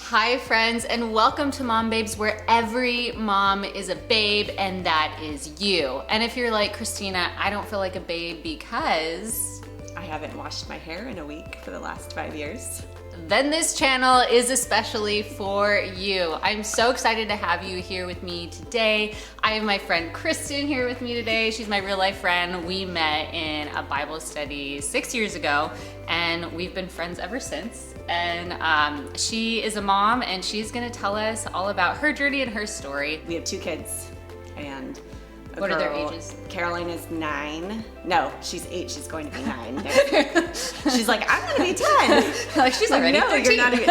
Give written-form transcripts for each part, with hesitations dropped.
Hi friends, and welcome to Mom Babes, where every mom is a babe, and that is you. And if you're like, Christina, I don't feel like a babe because I haven't washed my hair in a week for the last 5 years, then this channel is especially for you. I'm so excited to have you here with me today. I have my friend Kristin here with me today. She's my real life friend. We met in a Bible study 6 years ago, and we've been friends ever since. And she is a mom, and she's gonna tell us all about her journey and her story. We have 2 kids, and what are their ages? Caroline is 9. No, she's 8. She's going to be 9. She's like, I'm gonna be 10. Like, she's already 13. You're not even.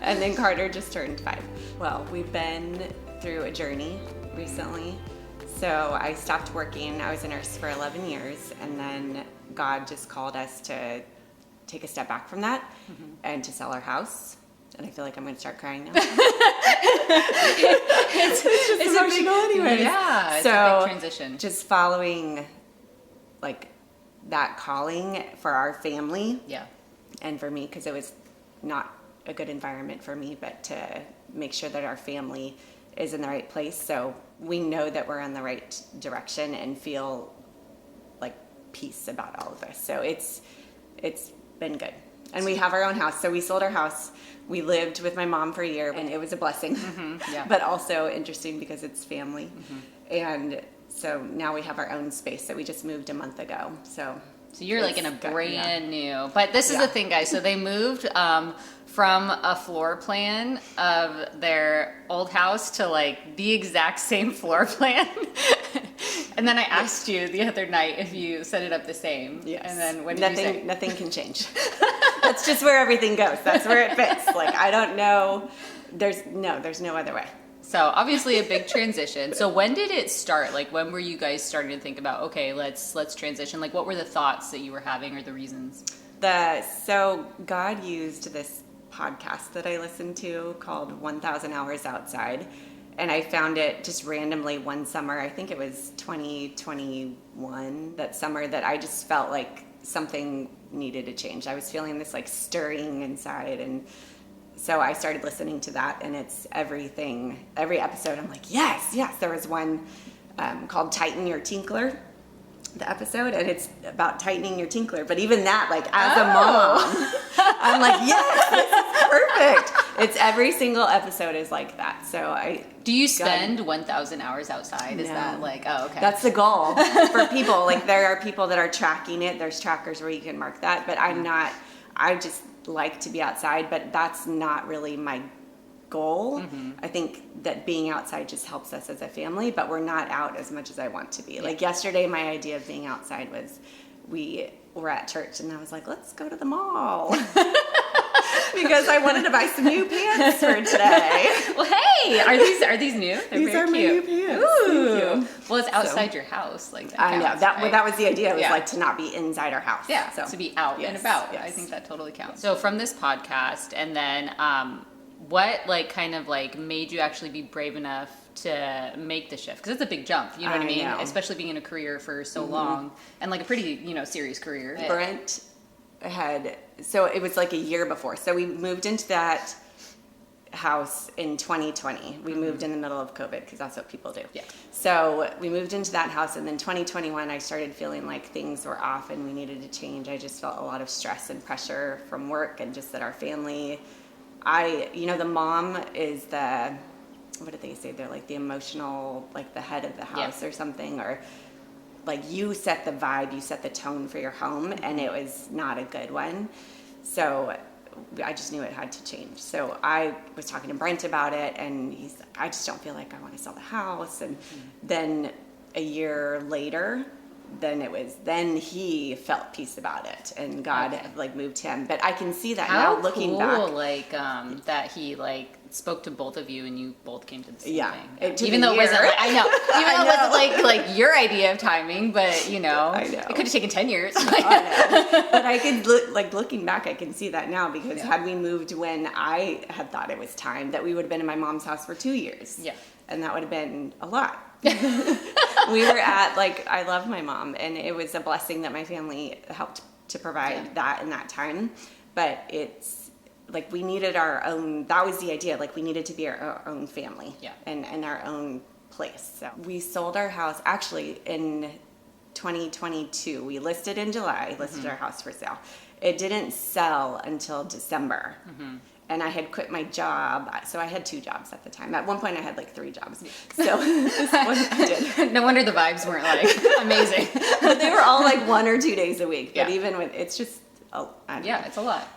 And then Carter just turned 5. Well, we've been through a journey recently. So I stopped working. I was a nurse for 11 years, and then God just called us to take a step back from that and to sell our house. And I feel like I'm going to start crying now. it's just emotional anyway. Yeah, it's so a big transition. Just following like that calling for our family. Yeah. And for me, because it was not a good environment for me, but to make sure that our family is in the right place. So we know that we're in the right direction and feel like peace about all of this. So it's been good. And we have our own house. So we sold our house. We lived with my mom for a year, and it was a blessing, yeah. But also interesting because it's family. And so now we have our own space. So we just moved a month ago. So you're like in a brand new, but this is the thing, guys. So they moved from a floor plan of their old house to like the exact same floor plan. And then I asked you the other night if you set it up the same. Yes. And then what did you say? Nothing can change. That's just where everything goes. That's where it fits. Like, I don't know. There's no other way. So obviously a big transition. So when did it start? Like, when were you guys starting to think about, okay, let's transition? Like, what were the thoughts that you were having or the reasons? So God used this podcast that I listened to called 1,000 Hours Outside. And I found it just randomly one summer. I think it was 2021, that summer, that I just felt like something needed to change. I was feeling this like stirring inside, and so I started listening to that, and it's everything. Every episode, I'm like, yes. There was one called Tighten Your Tinkler, the episode, and it's about tightening your tinkler. But even that, like, as a mom, I'm like, yes, this is perfect. It's every single episode is like that. So do you spend 1,000 hours outside? Is that like, oh, okay. That's the goal for people. Like, there are people that are tracking it. There's trackers where you can mark that, but I'm not. I just like to be outside, but that's not really my goal. I think that being outside just helps us as a family, but we're not out as much as I want to be. Like, yesterday, my idea of being outside was, we were at church, and I was like, let's go to the mall. Because I wanted to buy some new pants for today. Well, hey, are these new? They're These very are my cute. new pants. Ooh. Thank you. Well, it's outside your house, like that. I know counts, that. right? That was the idea. Was like to not be inside our house. Yeah, so to be out and about. I think that totally counts. So from this podcast, and then what like kind of like made you actually be brave enough to make the shift? Because it's a big jump, you know what I mean? Especially being in a career for so long, and like a pretty, serious career. Brent so it was like a year before. So we moved into that house in 2020. We moved in the middle of COVID, because that's what people do. Yeah. So we moved into that house, and then 2021, I started feeling like things were off and we needed to change. I just felt a lot of stress and pressure from work, and just that our family, the mom is what did they say? They're like the emotional, like the head of the house or something, or like you set the vibe, you set the tone for your home, and it was not a good one. So I just knew it had to change. So I was talking to Brent about it, and he's like, I just don't feel like I want to sell the house. And then a year later, then he felt peace about it, and God like moved him. But I can see that now looking back. Like that he like spoke to both of you, and you both came to the same thing. Even though it wasn't like, I know, even though it wasn't like your idea of timing, but I know it could have taken 10 years. I know. But I could looking back, I can see that now, because had we moved when I had thought it was time, that we would have been in my mom's house for 2 years. Yeah. And that would have been a lot. We were at, I love my mom, and it was a blessing that my family helped to provide that in that time. But it's like we needed our own, that was the idea, like we needed to be our own family and our own place. So we sold our house actually in 2022. We listed in July, listed our house for sale. It didn't sell until December. And I had quit my job. So I had 2 jobs at the time. At one point I had like 3 jobs. So this one I did. No wonder the vibes weren't like amazing. They were all like 1 or 2 days a week. But even with, it's just, it's a lot.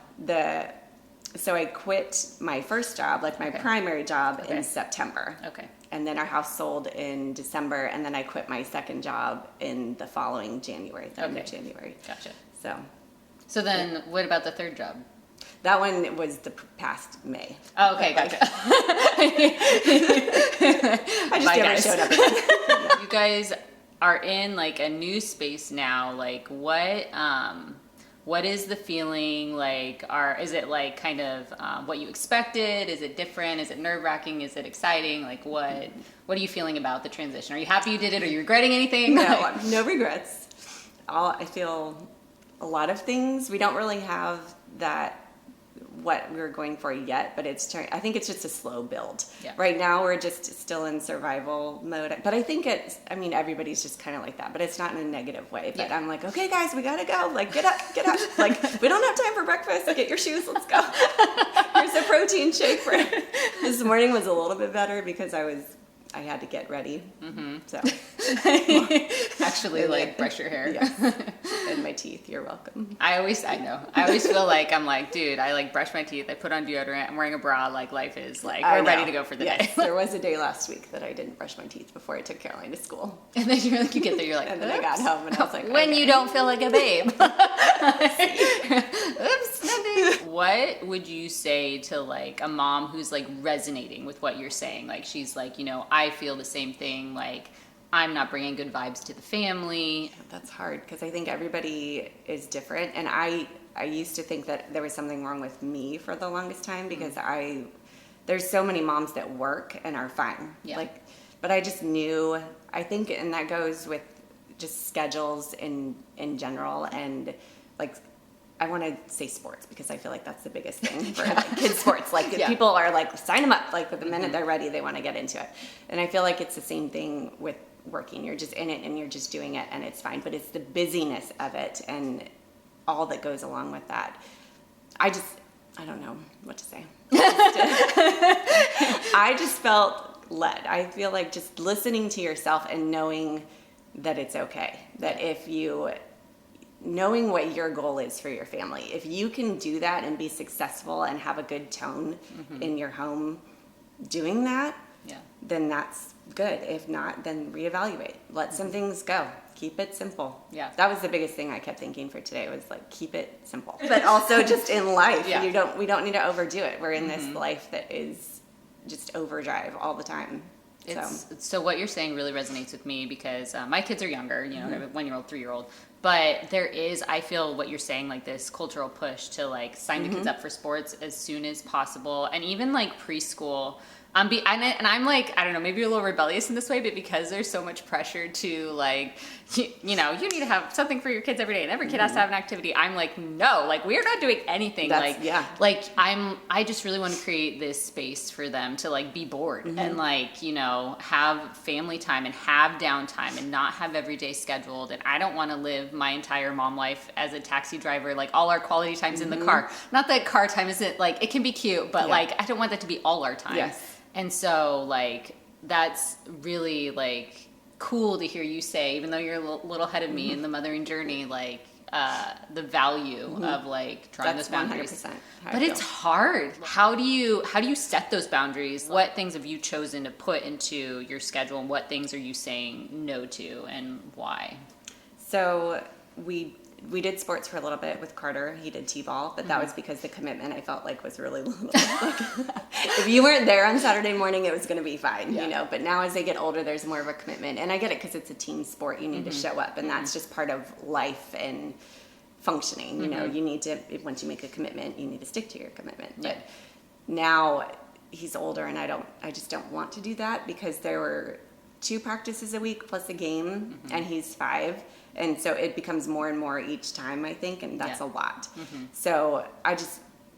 So I quit my first job, like my primary job in September. Okay. And then our house sold in December. And then I quit my second job in the following January, the end of January. Gotcha. So then what about the third job? that one was the past May. Oh, okay, gotcha. I just never showed up again. You guys are in like a new space now. Like what is the feeling like? Is it like kind of what you expected? Is it different? Is it nerve-wracking? Is it exciting? Like what are you feeling about the transition? Are you happy you did it? Are you regretting anything? No, no regrets. I feel a lot of things. We don't really have that what we're going for yet, but I think it's just a slow build. Yeah. Right now we're just still in survival mode, but I think everybody's just kind of like that, but it's not in a negative way. But I'm like, okay guys, we gotta go, like get up. Like we don't have time for breakfast, get your shoes, let's go. Here's a protein shake for this morning was a little bit better because I had to get ready. Mm-hmm. So actually like brush your hair. Yes. And my teeth, you're welcome. I always feel like I'm like, dude, I like brush my teeth, I put on deodorant, I'm wearing a bra, like life is like, we're ready to go for the day. There was a day last week that I didn't brush my teeth before I took Caroline to school. And then you're like, you get there, you're like, and then I got home and I was like, when you don't feel like a babe. Oops, nothing. What would you say to like a mom who's like resonating with what you're saying? Like she's like, I feel the same thing, like I'm not bringing good vibes to the family. That's hard because I think everybody is different, and I used to think that there was something wrong with me for the longest time because there's so many moms that work and are fine. Yeah. But I just knew, I think, and that goes with just schedules in general, and like I want to say sports because I feel like that's the biggest thing for like, kids sports. Like people are like, sign them up. Like the minute they're ready, they want to get into it. And I feel like it's the same thing with working. You're just in it and you're just doing it and it's fine. But it's the busyness of it and all that goes along with that. I don't know what to say. I just felt led. I feel like just listening to yourself and knowing that it's okay. That knowing what your goal is for your family. If you can do that and be successful and have a good tone in your home doing that, then that's good. If not, then reevaluate. Let some things go. Keep it simple. Yeah. That was the biggest thing I kept thinking for today was like, keep it simple. But also just in life, we don't need to overdo it. We're in this life that is just overdrive all the time. So what you're saying really resonates with me because my kids are younger, I have a 1-year-old, 3-year-old, but there is, I feel what you're saying, like this cultural push to like sign the kids up for sports as soon as possible. And even like preschool, and I'm like, I don't know, maybe you're a little rebellious in this way, but because there's so much pressure to like, you need to have something for your kids every day and every kid has to have an activity. I'm like, no, like we're not doing anything. I just really want to create this space for them to like be bored and like, have family time and have downtime and not have every day scheduled. And I don't want to live my entire mom life as a taxi driver, like all our quality times in the car. Not that car time isn't like, it can be cute, but like, I don't want that to be all our time. Yes. And so like, that's really like cool to hear you say, even though you're a little ahead of me in the mothering journey, like the value of like drawing those boundaries. 100% but it's hard. How do you set those boundaries? What things have you chosen to put into your schedule and what things are you saying no to and why? So we did sports for a little bit with Carter. He did t-ball, but that was because the commitment I felt like was really little. Like, if you weren't there on Saturday morning, it was going to be fine, But now as they get older, there's more of a commitment. And I get it because it's a team sport. You need to show up, and that's just part of life and functioning. You need to, once you make a commitment, you need to stick to your commitment. But now he's older, and I just don't want to do that because there were 2 practices a week plus a game, and he's 5. And so it becomes more and more each time, I think, and that's a lot. So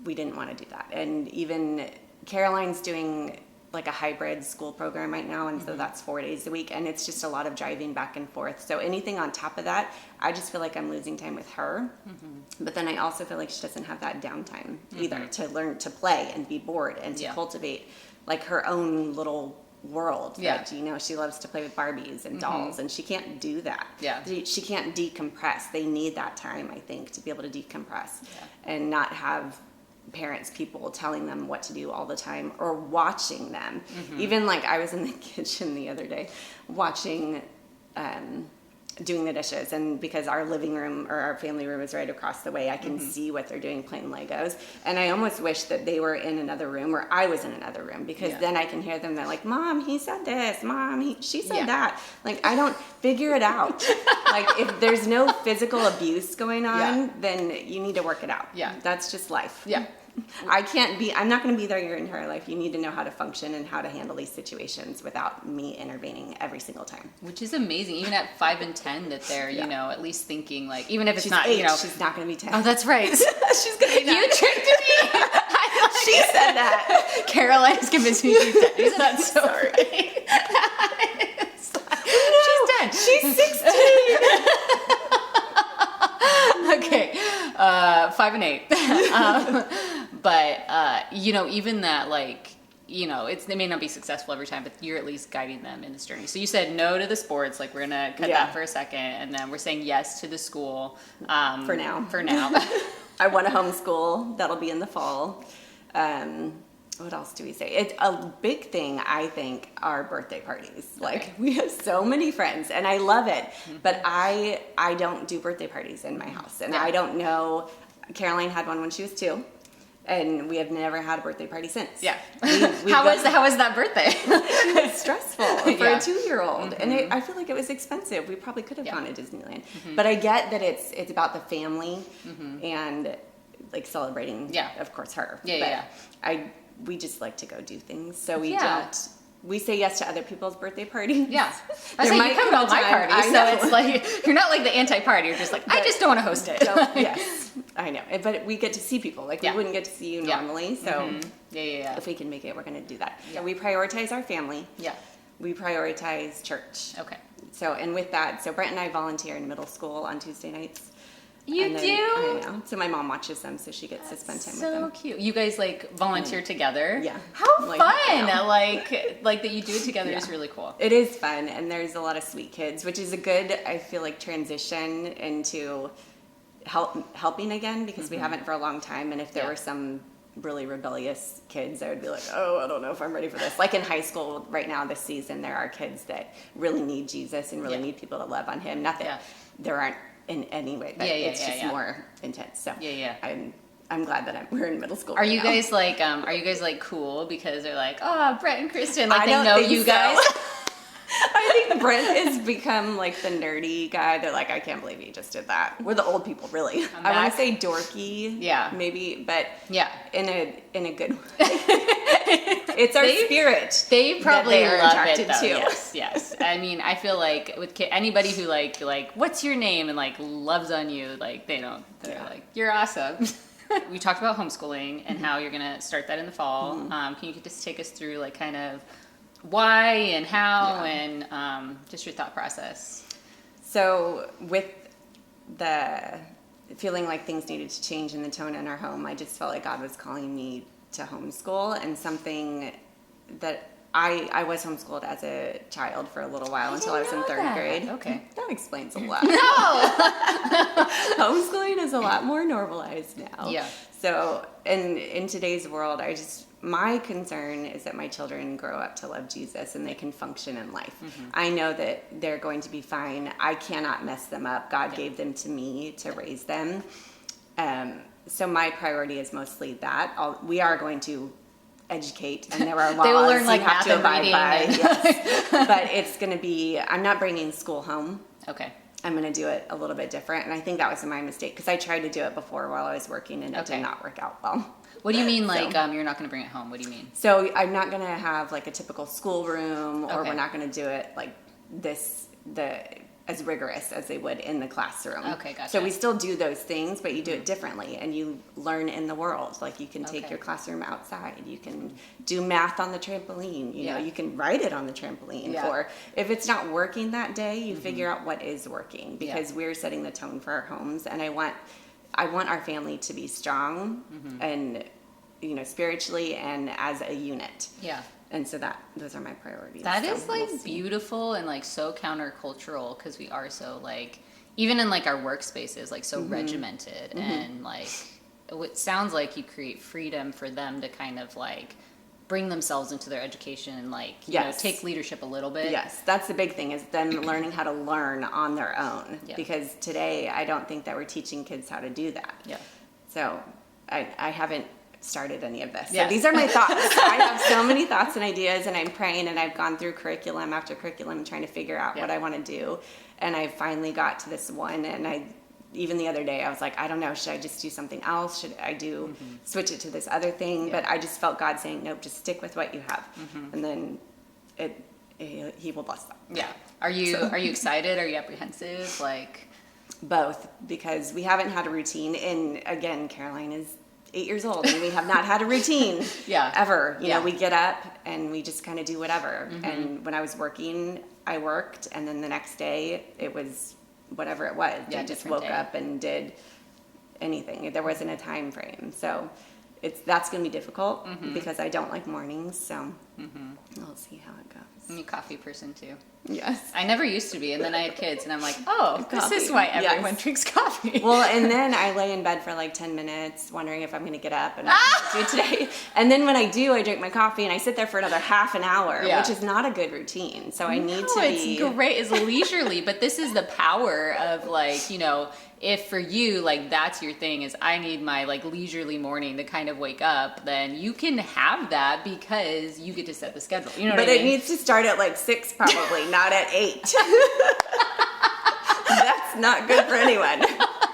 we didn't want to do that. And even Caroline's doing like a hybrid school program right now, and so that's 4 days a week, and it's just a lot of driving back and forth. So anything on top of that, I just feel like I'm losing time with her. But then I also feel like she doesn't have that downtime either to learn to play and be bored and to cultivate like her own little world. That, you know, she loves to play with Barbies and dolls, and she can't do that. She can't decompress. They need that time, I think, to be able to decompress and not have parents, people telling them what to do all the time or watching them. Even like I was in the kitchen the other day watching doing the dishes, and because our living room or our family room is right across the way, I can see what they're doing playing Legos, and I almost wish that they were in another room or I was in another room, because then I can hear them. They're like, Mom, he said this, Mom, she said that. Like, I don't figure it out. Like, if there's no physical abuse going on, then you need to work it out. That's just life. I'm not going to be there your entire life. You need to know how to function and how to handle these situations without me intervening every single time. Which is amazing, even at 5 and 10, that they're, you know, at least thinking, like, even if it's she's not, 8, you know. She's not going to be 10. Oh, that's right. She's going to be 9. You tricked me. She said that. Caroline's convinced me she's 10. Isn't that so funny? She's 10. She's 16. Okay, 5 and 8. But you know, even that, like, you know, they may not be successful every time, but you're at least guiding them in this journey. So you said no to the sports, like, we're gonna cut that for a second, and then we're saying yes to the school. For now. I want to homeschool. That'll be in the fall. What else do we say? It's a big thing, I think, are birthday parties. Like, we have so many friends, and I love it. But I don't do birthday parties in my house, and I don't know. Caroline had one when she was 2. And we have never had a birthday party since. How was that birthday? It was stressful for a 2-year-old. And I feel like it was expensive. We probably could have gone to Disneyland. But I get that it's about the family and like celebrating, of course, her. We just like to go do things. So we say yes to other people's birthday parties. I say you come to all my parties, so it's like, you're not like the anti-party. You're just like, I just don't want to host it. Yes, I know. But we get to see people. Like, we wouldn't get to see you normally. So if we can make it, we're going to do that. So we prioritize our family. We prioritize church. So, and with that, so Brent and I volunteer in middle school on Tuesday nights. You do? I know. So my mom watches them, so she gets to spend time with them. So cute. You guys like volunteer together? Yeah. How fun! Like that you do it together is really cool. It is fun, and there's a lot of sweet kids, which is a good, I feel like, transition into helping again, because we haven't for a long time. And if there were some really rebellious kids, I would be like, oh, I don't know if I'm ready for this. Like in high school right now, this season, there are kids that really need Jesus and really need people to love on him. Not that there aren't in any way, but it's just more intense. So I'm glad that we're in middle school. Are you guys like cool because they're like, oh, Brett and Kristin, like, they know you guys? I think Brent has become like the nerdy guy. They're like, I can't believe you just did that. We're the old people, really. I want to say dorky, maybe, but in a good way. It's our spirit. They probably love it, though. To. Yes. I mean, I feel like with anybody who like what's your name and like loves on you, like they don't. They're like, you're awesome. We talked about homeschooling and how you're gonna start that in the fall. Can you just take us through like kind of why and how and just your thought process? So with the feeling like things needed to change in the tone in our home, I just felt like God was calling me to homeschool, and something that I was homeschooled as a child for a little while until I was in 3rd grade. Okay. That explains a lot. No! Homeschooling is a lot more normalized now. Yeah. So in today's world, my concern is that my children grow up to love Jesus and they can function in life. I know that they're going to be fine. I cannot mess them up. God gave them to me to raise them. So my priority is mostly that. We are going to educate, and there are laws they will learn like you have math to and abide reading. by. Yes. But it's going to be, I'm not bringing school home. Okay. I'm going to do it a little bit different. And I think that was my mistake, because I tried to do it before while I was working, and it did not work out well. What do you mean, like, you're not going to bring it home? What do you mean? So I'm not going to have like a typical school room, or we're not going to do it like this. as rigorous as they would in the classroom. Okay, gotcha. So we still do those things, but you do it differently, and you learn in the world. Like you can take your classroom outside, you can do math on the trampoline, you know, you can write it on the trampoline, or if it's not working that day, you figure out what is working, because we're setting the tone for our homes, and I want our family to be strong and, you know, spiritually and as a unit. Yeah. And so those are my priorities. That is like beautiful and like so countercultural, because we are so like, even in like our workspaces, like so regimented, and like it sounds like you create freedom for them to kind of like bring themselves into their education and like, you know, take leadership a little bit. Yes, that's the big thing, is them learning how to learn on their own. Because today I don't think that we're teaching kids how to do that. Yeah. So I haven't started any of this. So these are my thoughts. I have so many thoughts and ideas, and I'm praying, and I've gone through curriculum after curriculum trying to figure out what I want to do. And I finally got to this one, and even the other day I was like, I don't know, should I just do something else? Should I switch it to this other thing? But I just felt God saying, nope, just stick with what you have. And then he will bless them. Yeah. Are you excited? Are you apprehensive? Like both, because we haven't had a routine. And again, Caroline is 8 years old, and we have not had a routine ever. You know, we get up and we just kind of do whatever. And when I was working, I worked, and then the next day it was whatever it was. I just woke up and did anything. There wasn't a time frame. So that's going to be difficult because I don't like mornings. So we'll see how it goes. I'm a coffee person too. Yes. I never used to be, and then I had kids, and I'm like, oh, this is why everyone drinks coffee. Well, and then I lay in bed for like 10 minutes wondering if I'm going to get up and do it today. And then when I do, I drink my coffee and I sit there for another half an hour, which is not a good routine. So I need to be... it's great. It's leisurely, but this is the power of like, you know, if for you, like that's your thing, is I need my like leisurely morning to kind of wake up, then you can have that because you get to set the schedule. You know what I mean? But it needs to start at like 6 probably, not at 8. That's not good for anyone.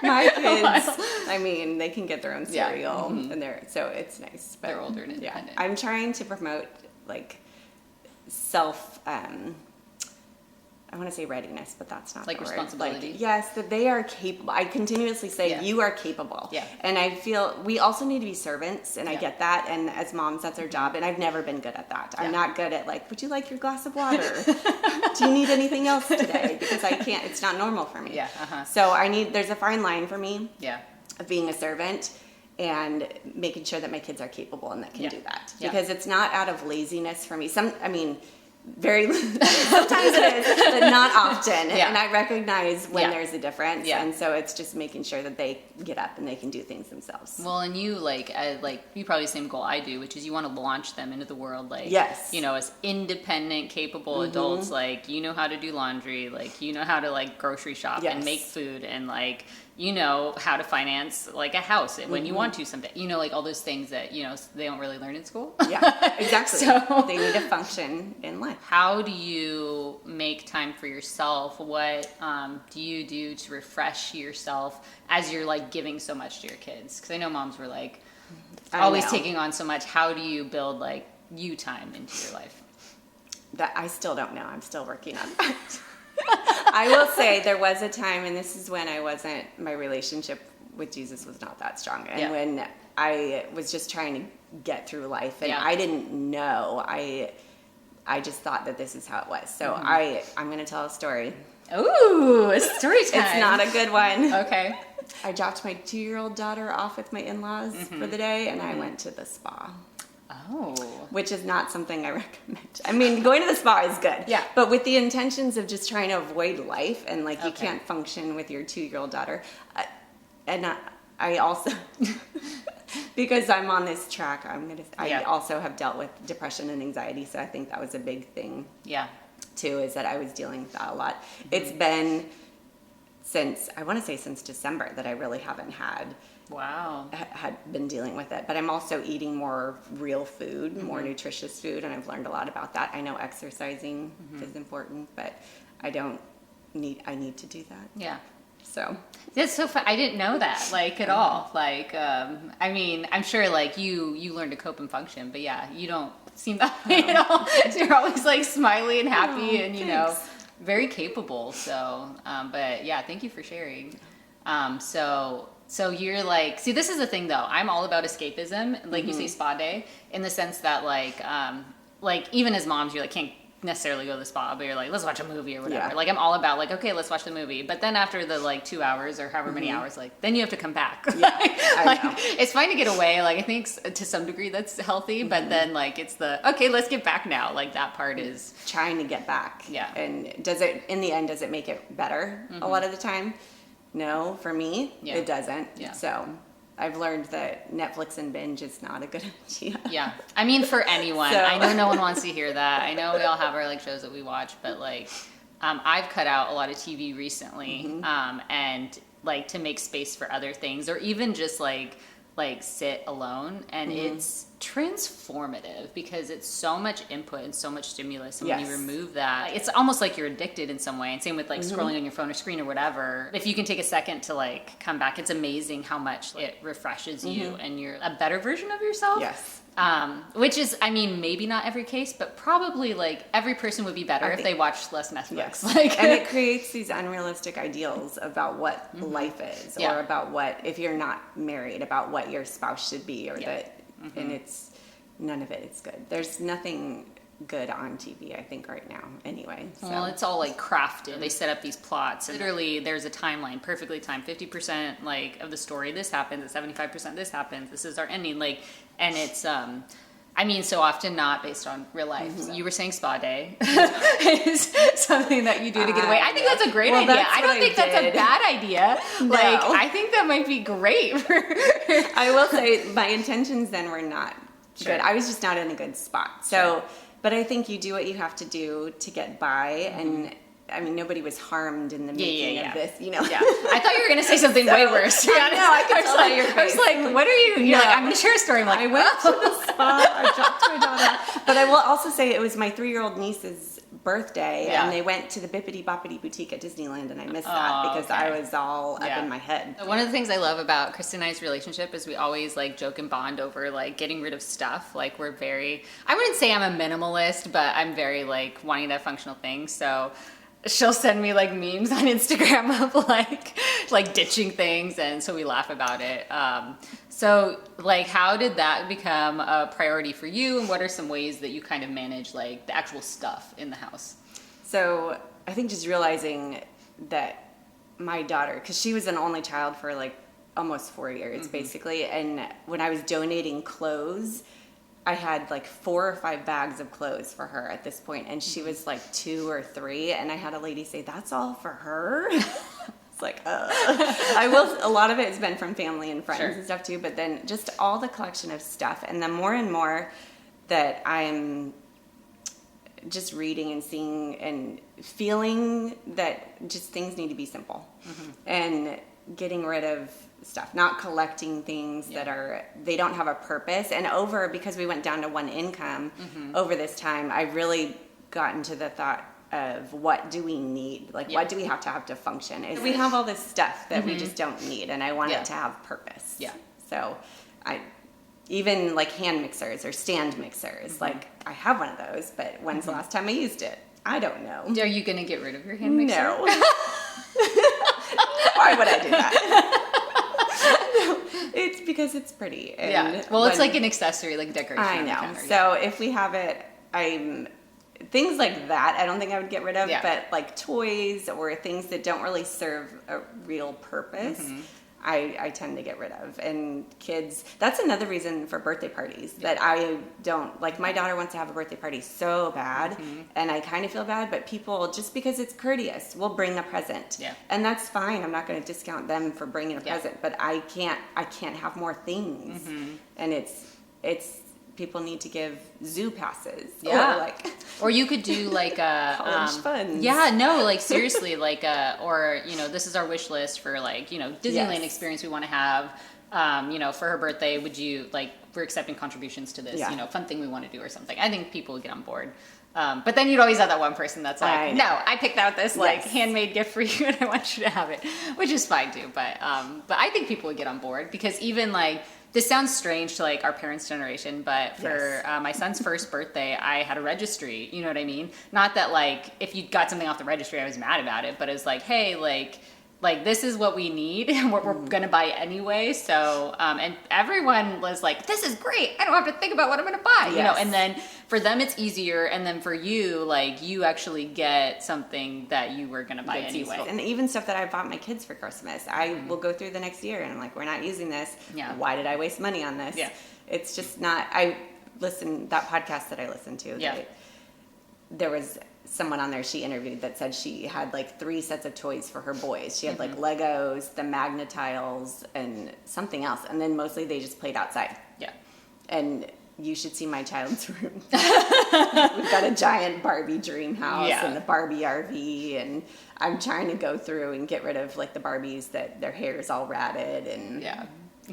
My kids, I mean, they can get their own cereal, and so it's nice. But they're older and independent. I'm trying to promote like self. I want to say readiness, but that's not like the word. Responsibility. Like, yes, that they are capable. I continuously say you are capable. Yeah. And I feel we also need to be servants, and I get that. And as moms, that's our job. And I've never been good at that. I'm not good at like, would you like your glass of water? Do you need anything else today? Because I can't. It's not normal for me. Yeah. So there's a fine line for me. Yeah. Of being a servant and making sure that my kids are capable and that can do that. Because it's not out of laziness for me. Very sometimes it is, but not often. And I recognize when there's a difference. And so it's just making sure that they get up and they can do things themselves. Well, and you you probably the same goal I do, which is you want to launch them into the world, like you know, as independent, capable adults. Like, you know how to do laundry, like you know how to like grocery shop and make food, and like you know how to finance like a house when you want to someday. You know, like all those things that, you know, they don't really learn in school. Yeah, exactly. So they need to function in life. How do you make time for yourself? What do you do to refresh yourself as you're like giving so much to your kids? Because I know moms were like always taking on so much. How do you build like you time into your life? That I still don't know. I'm still working on that. I will say there was a time, and this is when my relationship with Jesus was not that strong. And when I was just trying to get through life, and I didn't know, I just thought that this is how it was. So I'm going to tell a story. Ooh, a story time. It's not a good one. Okay. I dropped my 2-year-old daughter off with my in-laws for the day, and I went to the spa. Oh. Which is not something I recommend. I mean, going to the spa is good. Yeah. But with the intentions of just trying to avoid life, and like you can't function with your 2-year-old daughter. I also, because I'm on this track, I also have dealt with depression and anxiety. So I think that was a big thing. Yeah. Too, is that I was dealing with that a lot. It's been since December that I really haven't had been dealing with it. But I'm also eating more real food, more nutritious food, and I've learned a lot about that. I know exercising is important, but I need to do that. Yeah. So that's so fun. I didn't know that like at all. Like, I mean, I'm sure like you learn to cope and function, but you don't seem that way at all. You're always like smiley and happy, and you know, very capable. So, but yeah, thank you for sharing. So you're like, see, this is the thing though. I'm all about escapism, like you say, spa day, in the sense that like even as moms, you're like can't necessarily go to the spa, but you're like, let's watch a movie or whatever. Yeah. Like I'm all about like, okay, let's watch the movie. But then after the like 2 hours or however many hours, like then you have to come back. Yeah, I know. It's fine to get away. Like I think to some degree that's healthy, but then like it's the, okay, let's get back now. Like that part is trying to get back. Yeah. And in the end, does it make it better a lot of the time? No, for me, it doesn't. Yeah. So I've learned that Netflix and binge is not a good idea. Yeah. I mean, for anyone, So- I know no one wants to hear that. I know we all have our like shows that we watch, but like, I've cut out a lot of TV recently, and like to make space for other things, or even just like sit alone, and it's transformative because it's so much input and so much stimulus, and when you remove that, it's almost like you're addicted in some way. And same with like scrolling on your phone or screen or whatever. If you can take a second to like come back, it's amazing how much it refreshes you and you're a better version of yourself. Yes. Which is, I mean, maybe not every case, but probably like every person would be better if they watched less Netflix. Yes. Like, and it creates these unrealistic ideals about what life is, or about what, if you're not married, about what your spouse should be, or that, and it's, none of it is good. There's nothing good on TV, I think, right now, anyway. So. Well, it's all like crafted. They set up these plots. And literally, there's a timeline, perfectly timed. 50% like of the story, this happens. At 75%, this happens. This is our ending. Like, and it's I mean, so often not based on real life. You were saying spa day is something that you do to get away. I think that's a great idea. I don't think that's a bad idea. No. Like, I think that might be great. I will say my intentions then were not good. I was just not in a good spot. So, but I think you do what you have to do to get by, and I mean, nobody was harmed in the making of this, you know. Yeah. I thought you were going to say something way worse. I know, I could tell by your I was face. like, what are you? You're like, I'm going to share a story. I'm like, I went to the spa, I dropped my daughter. But I will also say it was my 3-year-old niece's birthday, and they went to the Bippity Boppity Boutique at Disneyland, and I missed that because I was all up in my head. One of the things I love about Kristin and I's relationship is we always like joke and bond over like getting rid of stuff. Like we're very, I wouldn't say I'm a minimalist, but I'm very like wanting to have functional things. So she'll send me like memes on Instagram of like ditching things, and so we laugh about it. So like, how did that become a priority for you, and what are some ways that you kind of manage like the actual stuff in the house? So I think just realizing that my daughter, because she was an only child for like almost 4 years basically, and when I was donating clothes, I had like 4 or 5 bags of clothes for her at this point, and she was like 2 or 3, and I had a lady say, "That's all for her?" It's like, I will. A lot of it has been from family and friends and stuff too, but then just all the collection of stuff, and the more and more that I'm just reading and seeing and feeling that just things need to be simple, and getting rid of stuff, not collecting things that they don't have a purpose. And because we went down to one income over this time, I really got into the thought of what do we need? Like, what do we have to function? We have all this stuff that we just don't need, and I want it to have purpose. Yeah. So even like hand mixers or stand mixers, like I have one of those, but when's the last time I used it? I don't know. Are you going to get rid of your hand mixer? No. Why would I do that? It's because it's pretty. And well, it's like an accessory, like decoration. I know. So if we have it, things like that, I don't think I would get rid of, but like toys or things that don't really serve a real purpose, I tend to get rid of. And kids, that's another reason for birthday parties that I don't, like my daughter wants to have a birthday party so bad, and I kind of feel bad, but people, just because it's courteous, will bring a present. Yeah. And that's fine. I'm not going to discount them for bringing a present, but I can't have more things. And it's people need to give zoo passes. Or you could do like a college funds. Yeah, no, like seriously, like or this is our wish list for like Disneyland experience we want to have. For her birthday, would you we're accepting contributions to this fun thing we want to do or something. I think people would get on board. But then you'd always have that one person that's like, no, I picked out this handmade gift for you and I want you to have it, which is fine too. But I think people would get on board because even This sounds strange to like our parents' generation, but for my son's first birthday, I had a registry. You know what I mean? Not that like if you got something off the registry, I was mad about it, but it was like, hey, like this is what we need and what we're gonna buy anyway. So and everyone was like, this is great. I don't have to think about what I'm gonna buy. You know, and then for them it's easier, and then for you, like you actually get something that you were gonna buy anyway. Useful. And even stuff that I bought my kids for Christmas, I will go through the next year and I'm like, we're not using this. Yeah. Why did I waste money on this? Yeah. It's just not. That podcast that I listened to. Yeah. There was someone on there she interviewed that said she had like 3 sets of toys for her boys. She had like Legos, the Magnetiles, and something else. And then mostly they just played outside. Yeah. And you should see my child's room. We've got a giant Barbie dream house and the Barbie RV, and I'm trying to go through and get rid of like the Barbies that their hair is all ratted and I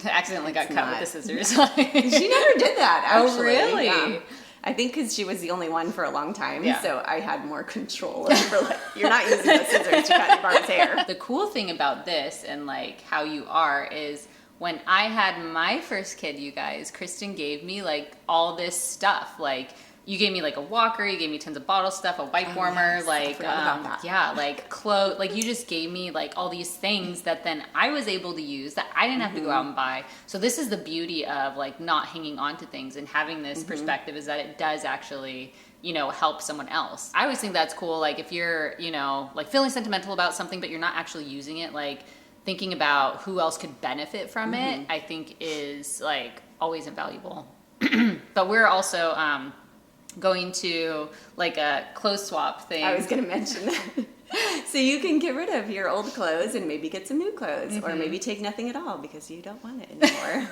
accidentally got cut with the scissors. She never did that, actually. Oh, really? Yeah. I think because she was the only one for a long time, so I had more control over like, you're not using the scissors to cut your Barbie's hair. The cool thing about this and like how you are is when I had my first kid, you guys, Kristin gave me like all this stuff. Like you gave me like a walker, you gave me tons of bottle stuff, a wipe warmer, like like clothes. Like you just gave me like all these things that then I was able to use that I didn't have to go out and buy. So this is the beauty of like not hanging on to things and having this perspective, is that it does actually, you know, help someone else. I always think that's cool. Like if you're, you know, like feeling sentimental about something, but you're not actually using it, like thinking about who else could benefit from it, I think is like always invaluable. But we're also, going to like a clothes swap thing. I was going to mention that. So you can get rid of your old clothes and maybe get some new clothes, or maybe take nothing at all because you don't want it anymore.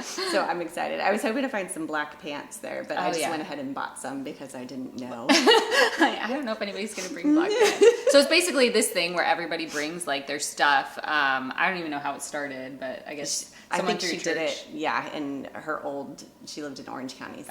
So I'm excited. I was hoping to find some black pants there, but I just went ahead and bought some because I didn't know. I don't know if anybody's going to bring black pants. So it's basically this thing where everybody brings like their stuff. I don't even know how it started, but I guess I think she did it, in she lived in Orange County.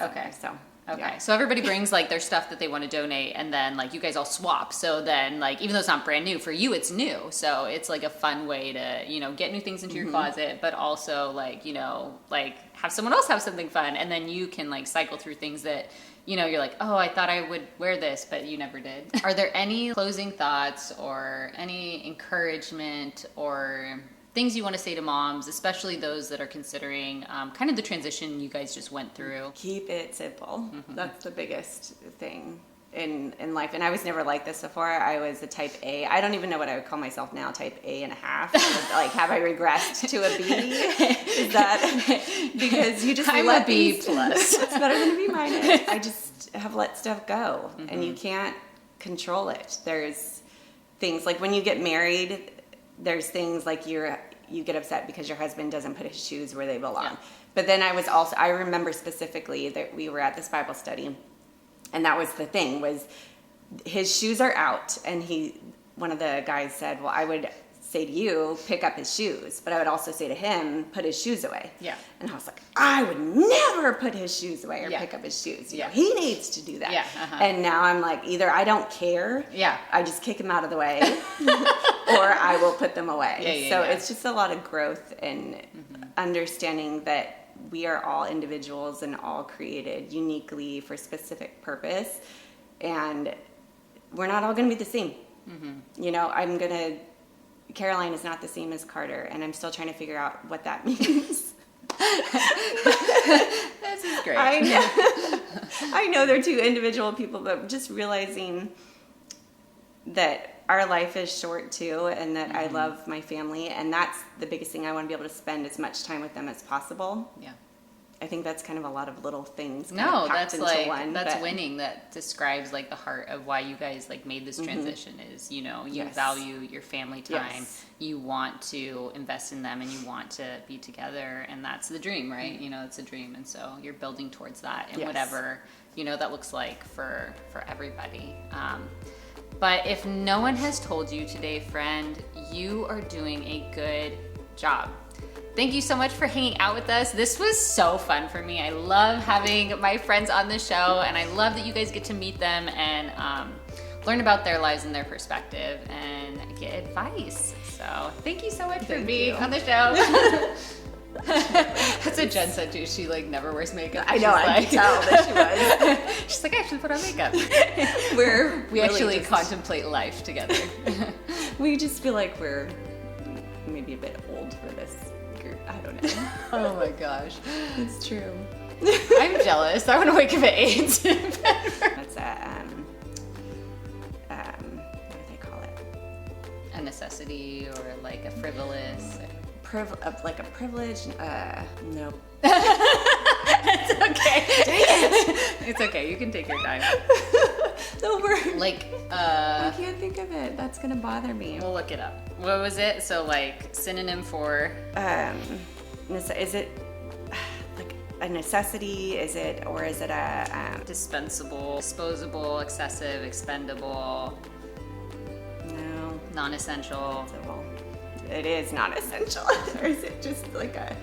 So everybody brings like their stuff that they want to donate, and then like you guys all swap. So then like even though it's not brand new, for you it's new. So it's like a fun way to, you know, get new things into your closet, but also like, you know, like have someone else have something fun, and then you can like cycle through things that, you know, you're like, oh, I thought I would wear this, but you never did. Are there any closing thoughts or any encouragement or things you want to say to moms, especially those that are considering kind of the transition you guys just went through? Keep it simple. That's the biggest thing in life. And I was never like this before. I was a type A. I don't even know what I would call myself now, type A and a half. Like, have I regressed to a B? Is that because you just I'm a B plus. It's better than a B minus. I just have let stuff go, and you can't control it. There's things like when you get married, there's things like you get upset because your husband doesn't put his shoes where they belong. Yeah. But then I remember specifically that we were at this Bible study, and that was the thing, was his shoes are out, and one of the guys said, well, I would say to you, pick up his shoes, but I would also say to him, put his shoes away. Yeah. And I was like, I would never put his shoes away or pick up his shoes. You know, he needs to do that. Yeah. And now I'm like, either I don't care, I just kick him out of the way, or I will put them away. So it's just a lot of growth and understanding that we are all individuals and all created uniquely for specific purpose, and we're not all going to be the same. You know, Caroline is not the same as Carter, and I'm still trying to figure out what that means. This is great. I know they're two individual people, but just realizing that our life is short too, and that I love my family, and that's the biggest thing. I want to be able to spend as much time with them as possible. Yeah. I think that's kind of a lot of little things. That's like one, that's winning. That describes like the heart of why you guys like made this transition. Is, you know, you value your family time. You want to invest in them, and you want to be together, and that's the dream, right? You know, it's a dream, and so you're building towards that, and whatever, you know, that looks like for everybody. But if no one has told you today, friend, you are doing a good job. Thank you so much for hanging out with us. This was so fun for me. I love having my friends on the show, and I love that you guys get to meet them and learn about their lives and their perspective and get advice. So thank you so much for being on the show. That's what Jen said too. She like never wears makeup. I know, I could tell that she was. She's like, I should put on makeup. We really actually just- contemplate life together. We just feel like we're maybe a bit old for this group. I don't know. Oh my gosh. It's true. I'm jealous. I want to wake up at 8. That's what do they call it? A necessity or like a frivolous. Like a privilege? Nope. It's okay. Dang it. It's okay. You can take your time. The word. Like, I can't think of it. That's gonna bother me. we'll look it up. What was it? So like synonym for Is it like a necessity? Is it a dispensable, disposable, excessive, expendable, no? non-essential. Well, it is not essential. Or is it just like a?